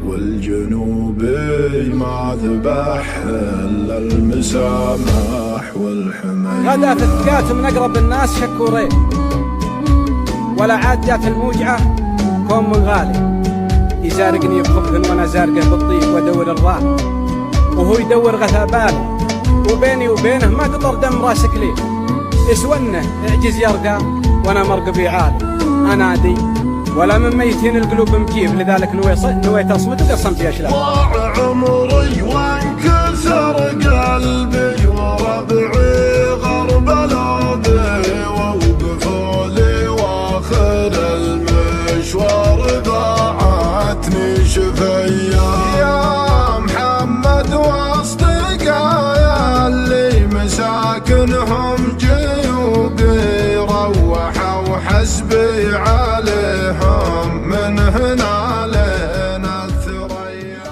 والجنوبي ما ذبح إلا المسامح والحمي. غدا في الثقات من أقرب الناس شكورين، ولا عاد جات الموجعة كوم من غالي يزارقني بخبث وانا زارقه بالطيب وادور الراه، وهو يدور غثاباله وبيني وبينه ما قطر دم راسك لي. يسونه اعجز يرقى وانا مرقبي عالي انادي، ولا من ميتين القلوب مجيب، لذلك نويت اصمت وقسمت يا شلال. ضاع عمري وانكسر قلبي وربعي غرب الارض، ووقفوا لي واخر المشوار ضاعتني شفيا. يا محمد واصدقائي اللي مساكنهم جيوبي، روحوا حسبي عليهم من هنا لنا الثريا.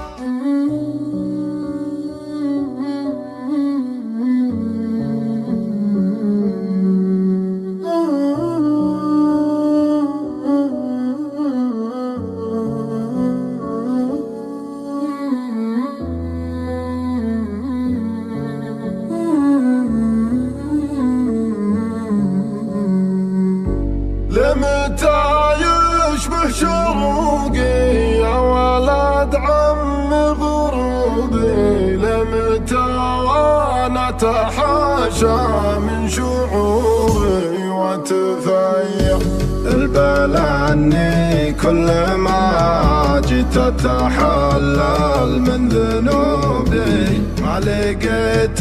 لمتى يشبه شروقي يا ولد عم غروبي، لمتى وانا اتحاشى من شعوري واتفيا. البلا اني كل ما جيت اتحلل من ذنوبي ما لقيت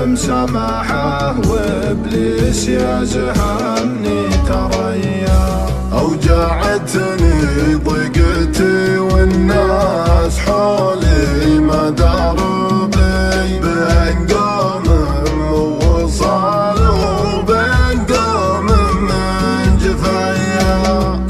مسامحه، وابليس يزهمني تريا. اوجعتني ضيقتي والناس حولي ما داروا بي، بين قوم ووصال وبين قوم من جفيا.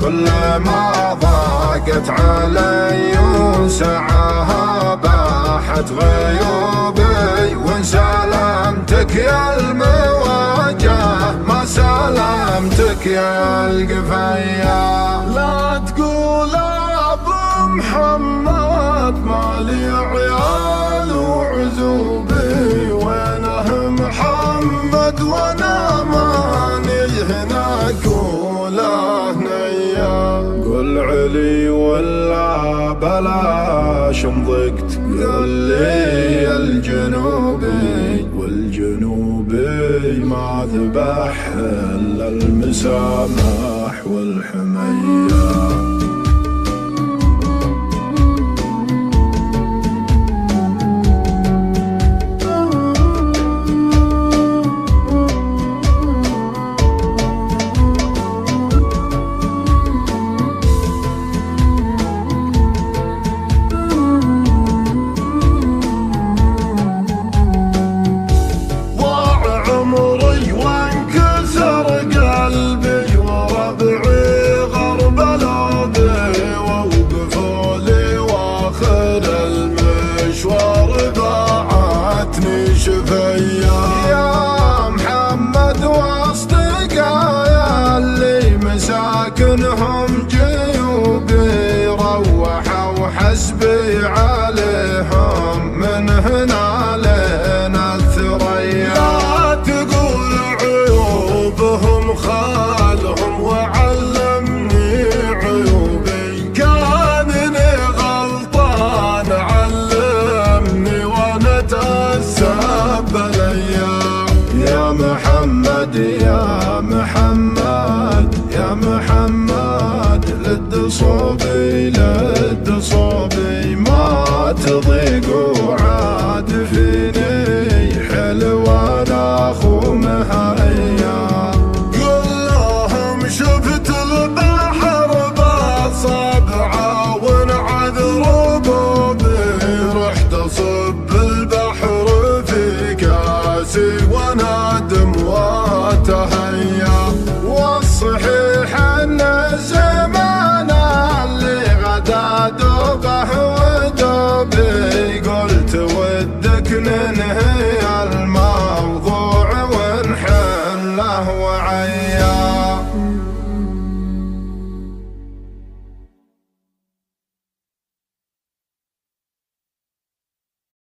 كل ما ضاقت علي وسعاها باحت غيوبي، وان سلامتك يا المواجه ما سلامتك يا القفيا. لا تقول ابو محمد مالي عيال وعزوبي، وينه محمد وانا ماني هناك ولا هنيا. قل علي ولا بلاش انضقت، قل لي الجنوبي والجنوبي ما ذبح إلا المسامح والحمية.